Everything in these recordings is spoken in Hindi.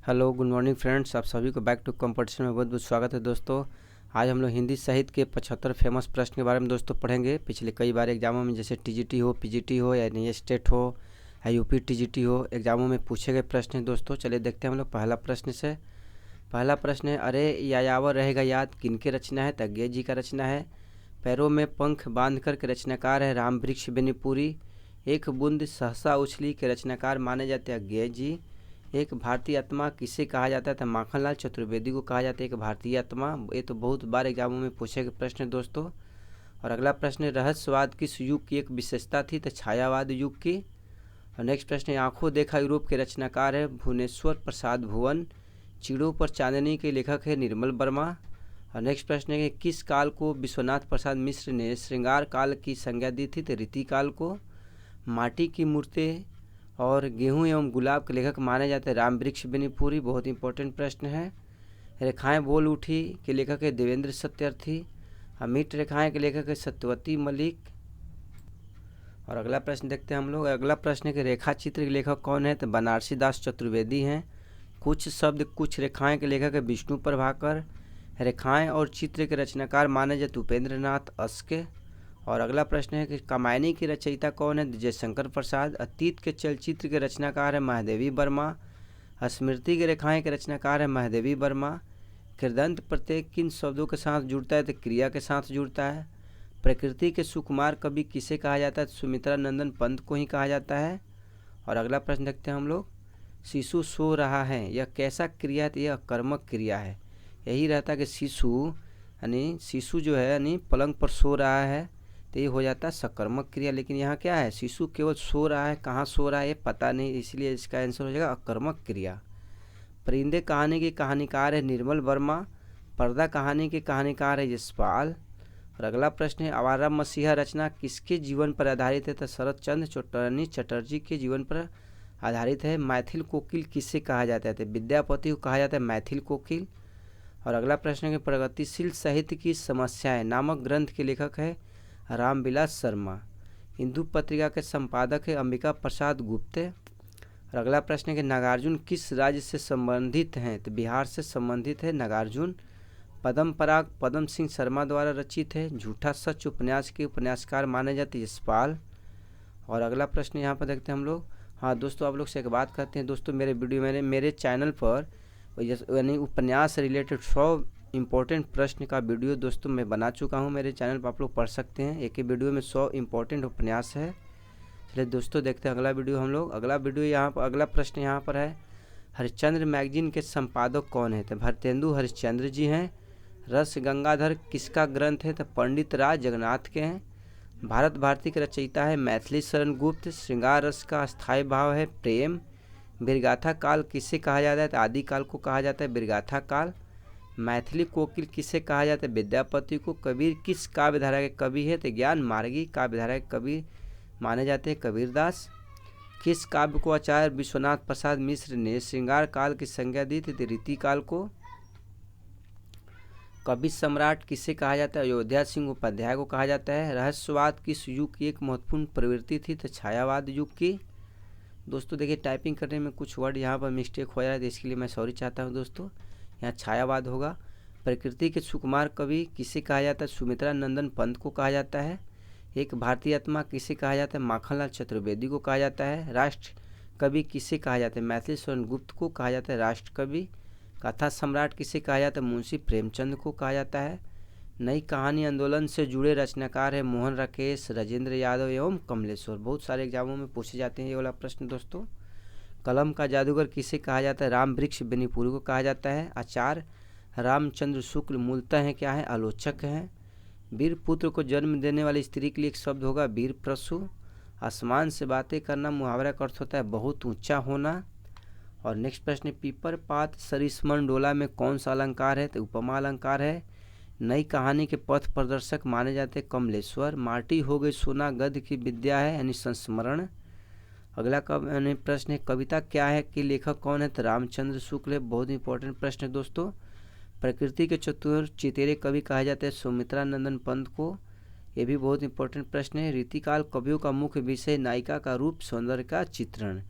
हेलो गुड मॉर्निंग फ्रेंड्स, आप सभी को बैक टू कंपटीशन में बहुत बहुत स्वागत है दोस्तों। आज हम लोग हिंदी साहित्य के 75 फेमस प्रश्न के बारे में दोस्तों पढ़ेंगे। पिछले कई बार एग्जामों में जैसे टीजीटी हो, पीजीटी हो या नीट स्टेट हो या यूपी टीजीटी हो, एग्जामों में पूछे गए प्रश्न हैं दोस्तों। चलिए देखते हैं हम लोग पहला प्रश्न से। पहला प्रश्न है, अरे यायावर रहेगा याद किनके रचना है? तो अज्ञेय जी का रचना है। पैरों में पंख बांध कर के रचनाकार है राम वृक्ष बेनीपुरी। एक बूंद सहसा उछली के रचनाकार माने जाते हैं अज्ञेय जी। एक भारतीय आत्मा किसे कहा जाता है? तो माखनलाल चतुर्वेदी को कहा जाता है एक भारतीय आत्मा। ये तो बहुत बार एग्जामों में पूछे गए प्रश्न है दोस्तों। और अगला प्रश्न है, रहस्यवाद किस युग की एक विशेषता थी? तो छायावाद युग की। और नेक्स्ट प्रश्न है, आंखों देखा यूरोप के रचनाकार है भुवनेश्वर प्रसाद भुवन। चिड़ों पर चांदनी के लेखक है निर्मल वर्मा। और नेक्स्ट प्रश्न है कि किस काल को विश्वनाथ प्रसाद मिश्र ने श्रृंगार काल की संज्ञा दी थी? तो रीति काल को। माटी की मूर्तें और गेहूं एवं गुलाब के लेखक माने जाते हैं राम वृक्ष बेनीपुरी। बहुत इंपॉर्टेंट प्रश्न है। रेखाएं बोल उठी के लेखक है देवेंद्र सत्यार्थी। अमिट रेखाएं के लेखक है सत्यवती मलिक। और अगला प्रश्न देखते हैं हम लोग। अगला प्रश्न है कि रेखा चित्र के लेखक कौन है? तो बनारसी दास चतुर्वेदी हैं। कुछ शब्द कुछ रेखाएं के लेखक है विष्णु प्रभाकर। रेखाएं और चित्र के रचनाकार माने जाते उपेंद्र नाथ अस्के। और अगला प्रश्न है कि कामायनी की रचयिता कौन है? जयशंकर प्रसाद। अतीत के चलचित्र के रचनाकार है महादेवी वर्मा। स्मृति के रेखाएं के रचनाकार है महादेवी वर्मा। कृदंत प्रत्यय किन शब्दों के साथ जुड़ता है? तो क्रिया के साथ जुड़ता है। प्रकृति के सुकुमार कवि किसे कहा जाता है? सुमित्रा नंदन पंत को ही कहा जाता है। और अगला प्रश्न देखते हैं हम लोग। शिशु सो रहा है यह कैसा क्रिया है? तो यह कर्मक क्रिया है। यही रहता है कि शिशु जो है यानी पलंग पर सो रहा है तो ये हो जाता है सकर्मक क्रिया। लेकिन यहाँ क्या है, शिशु केवल सो रहा है, कहाँ सो रहा है ये पता नहीं, इसलिए इसका आंसर हो जाएगा अकर्मक क्रिया। परिंदे कहानी के कहानीकार है निर्मल वर्मा। पर्दा कहानी के कहानीकार है यशपाल। और अगला प्रश्न है, आवारा मसीहा रचना किसके जीवन पर आधारित है? तो शरत चंद्र चटर्जी के जीवन पर आधारित है। मैथिल कोकिल किसे कहा जाता है? तो विद्यापति को कहा जाता है मैथिल कोकिल। और अगला प्रश्न है, प्रगतिशील साहित्य की समस्याएं नामक ग्रंथ के लेखक है रामविलास शर्मा। हिंदू पत्रिका के संपादक है अंबिका प्रसाद गुप्ते। और अगला प्रश्न है कि नागार्जुन किस राज्य से संबंधित हैं? तो बिहार से संबंधित है नागार्जुन। पद्म पराग पद्म सिंह शर्मा द्वारा रचित है। झूठा सच उपन्यास के उपन्यासकार माने जाते यशपाल। और अगला प्रश्न यहाँ पर देखते हैं हम लोग। हाँ दोस्तों, आप लोग से एक बात करते हैं दोस्तों, मेरे वीडियो मेरे चैनल पर यानी उपन्यास से रिलेटेड 100 इम्पोर्टेंट प्रश्न का वीडियो दोस्तों मैं बना चुका हूं। मेरे चैनल पर आप लोग पढ़ सकते हैं। एक ही वीडियो में 100 इम्पोर्टेंट उपन्यास है। चलिए दोस्तों देखते हैं अगला वीडियो हम लोग। अगला वीडियो यहाँ पर अगला प्रश्न यहाँ पर है, हरिश्चंद्र मैगजीन के संपादक कौन है? तो भरतेंदु हरिश्चंद्र जी हैं। रस गंगाधर किसका ग्रंथ है? तो पंडित राज जगन्नाथ के हैं। भारत भारती के रचयिता है मैथिली शरण गुप्त। श्रृंगार रस का स्थायी भाव है प्रेम। बीरगाथा काल किसे कहा जाता है? तो आदिकाल को कहा जाता है बीरगाथा काल। मैथिली कोकिल किसे कहा जाता है? विद्यापति को। कबीर किस काव्य धारा के कवि है? तो ज्ञान मार्गी काव्य धारा के कवि माने जाते हैं कबीरदास। किस काव्य को आचार्य विश्वनाथ प्रसाद मिश्र ने श्रृंगार काल की संज्ञा दी थी? तो रीति काल को। कवि सम्राट किसे कहा जाता है? अयोध्या सिंह उपाध्याय को कहा जाता है। रहस्यवाद किस युग की एक महत्वपूर्ण प्रवृत्ति थी? तो छायावाद युग की। दोस्तों देखिए, टाइपिंग करने में कुछ वर्ड यहाँ पर मिस्टेक हो रहा है तो इसके लिए मैं सॉरी चाहता हूँ दोस्तों। यहाँ छायावाद होगा। प्रकृति के सुकुमार कवि किसे कहा जाता है? सुमित्रा नंदन पंत को कहा जाता है। एक भारतीय आत्मा किसे कहा जाता है? माखनलाल चतुर्वेदी को कहा जाता है। राष्ट्र कवि किसे कहा जाता है? मैथिली शरण गुप्त को कहा जाता है राष्ट्र कवि। कथा सम्राट किसे कहा जाता है? मुंशी प्रेमचंद को कहा जाता है। नई कहानी आंदोलन से जुड़े रचनाकार है मोहन राकेश, राजेंद्र यादव एवं कमलेश्वर। बहुत सारे एग्जामों में पूछे जाते हैं ये वाला प्रश्न दोस्तों। कलम का जादूगर किसे कहा जाता है? राम वृक्ष बेनीपुरी को कहा जाता है। आचार्य रामचंद्र शुक्ल मूलतः हैं क्या है? आलोचक हैं। वीर पुत्र को जन्म देने वाली स्त्री के लिए एक शब्द होगा वीर प्रसु। आसमान से बातें करना मुहावरा का अर्थ होता है बहुत ऊंचा होना। और नेक्स्ट प्रश्न, पीपर पात सरिस्मरण डोला में कौन सा अलंकार है? तो उपमा अलंकार है। नई कहानी के पथ प्रदर्शक माने जाते कमलेश्वर। माटी हो गई सोना गद्य की विद्या है यानी संस्मरण। अगला प्रश्न है, कविता क्या है कि लेखक कौन है? तो रामचंद्र शुक्ल है। बहुत इंपॉर्टेंट प्रश्न है दोस्तों। प्रकृति के चतुर चितेरे कवि कहा जाते हैं सुमित्रा नंदन पंत को। ये भी बहुत इंपॉर्टेंट प्रश्न है। रीतिकाल कवियों का मुख्य विषय नायिका का रूप सौंदर्य का चित्रण।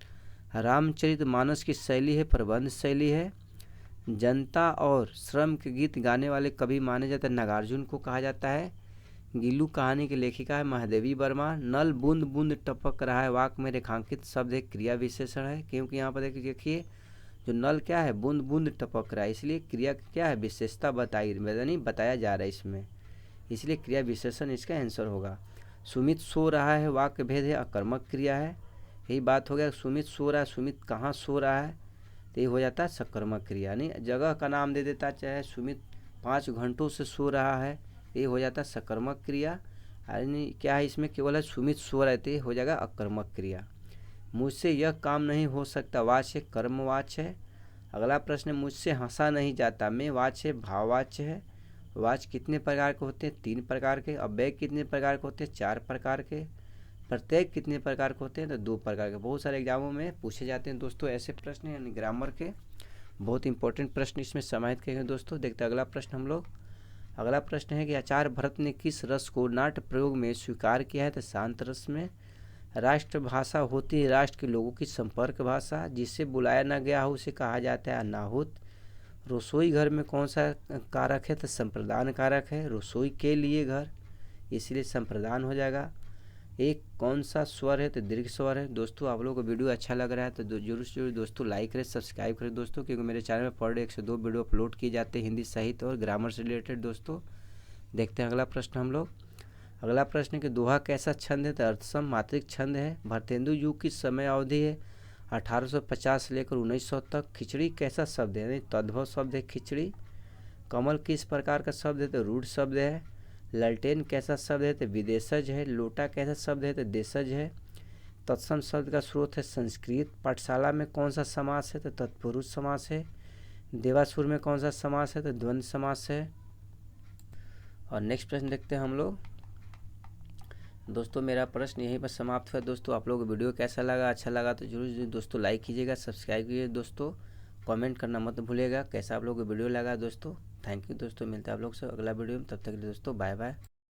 रामचरितमानस की शैली है प्रबंध शैली है। जनता और श्रम के गीत गाने वाले कवि माने जाते हैं नागार्जुन को कहा जाता है। गीलू कहानी की लेखिका है महादेवी वर्मा। नल बूंद बूंद टपक रहा है वाक्य में रेखांकित शब्द एक क्रिया विशेषण है, क्योंकि यहाँ पर देखिए जो नल क्या है बूंद बूंद टपक रहा है, इसलिए क्रिया क्या है विशेषता बताया जा रहा है इसमें, इसलिए क्रिया विशेषण इसका आंसर होगा। सुमित सो रहा है वाक्य भेद है अकर्मक क्रिया है, यही बात हो गया। सुमित सो रहा है, सुमित कहाँ सो रहा है, तो ये हो जाता है सकर्मक क्रिया। नहीं जगह का नाम दे देता, चाहे सुमित 5 घंटों से सो रहा है, ये हो जाता है सकर्मक क्रिया। यानी क्या है इसमें केवल है सुमित सो रहे थे, हो जाएगा अकर्मक क्रिया। मुझसे यह काम नहीं हो सकता वाच्य कर्मवाच्य है। अगला प्रश्न है मुझसे हंसा नहीं जाता में वाच्य भाववाच्य है। वाच्य कितने प्रकार के होते हैं 3 प्रकार के। अव्यय कितने प्रकार के होते हैं 4 प्रकार के। प्रत्येक कितने प्रकार के होते हैं तो 2 प्रकार के। बहुत सारे एग्जामों में पूछे जाते हैं दोस्तों ऐसे प्रश्न, यानी ग्रामर के बहुत इंपॉर्टेंट प्रश्न इसमें समाहित किए गए दोस्तों। देखते हैं अगला प्रश्न हम लोग। अगला प्रश्न है कि आचार्य भरत ने किस रस को नाट्य प्रयोग में स्वीकार किया है तो शांत रस में। राष्ट्रभाषा होती है राष्ट्र के लोगों की संपर्क भाषा, जिसे बुलाया न गया हो उसे कहा जाता है अनाहुत। रसोई घर में कौन सा कारक है तो संप्रदान कारक है। रसोई के लिए घर, इसलिए संप्रदान हो जाएगा। एक कौन सा स्वर है तो दीर्घ स्वर है। दोस्तों आप लोगों को वीडियो अच्छा लग रहा है तो जरूर से जरूर दोस्तों लाइक करें सब्सक्राइब करें दोस्तों, क्योंकि मेरे चैनल में पर डे 102 वीडियो अपलोड किए जाते हैं हिंदी साहित्य और ग्रामर से रिलेटेड दोस्तों। देखते हैं अगला प्रश्न हम लोग। अगला प्रश्न है कि दोहा कैसा छंद है तो अर्थसम मात्रिक छंद है। भारतेंदु युग की समय अवधि है 1850 से लेकर 1900 तक। खिचड़ी कैसा शब्द है, तद्भव शब्द है खिचड़ी। कमल किस प्रकार का शब्द है तो रूढ़ शब्द है। ललटेन कैसा शब्द है तो विदेशज है। लोटा कैसा शब्द है तो देशज है। तत्सम शब्द का स्रोत है संस्कृत। पाठशाला में कौन सा समास है तो तत्पुरुष समास है। देवासुर में कौन सा समास है तो द्वंद्व समास है। और नेक्स्ट प्रश्न देखते हैं हम लोग। दोस्तों मेरा प्रश्न यहीं पर समाप्त हुआ दोस्तों। आप लोगों को वीडियो कैसा लगा, अच्छा लगा तो जरूर दोस्तों लाइक कीजिएगा सब्सक्राइब कीजिए दोस्तों, कमेंट करना मत भूलिएगा कैसा आप लोगों को वीडियो लगा दोस्तों। थैंक यू दोस्तों, मिलता है आप लोग से अगला वीडियो में, तब तक के लिए दोस्तों बाय बाय।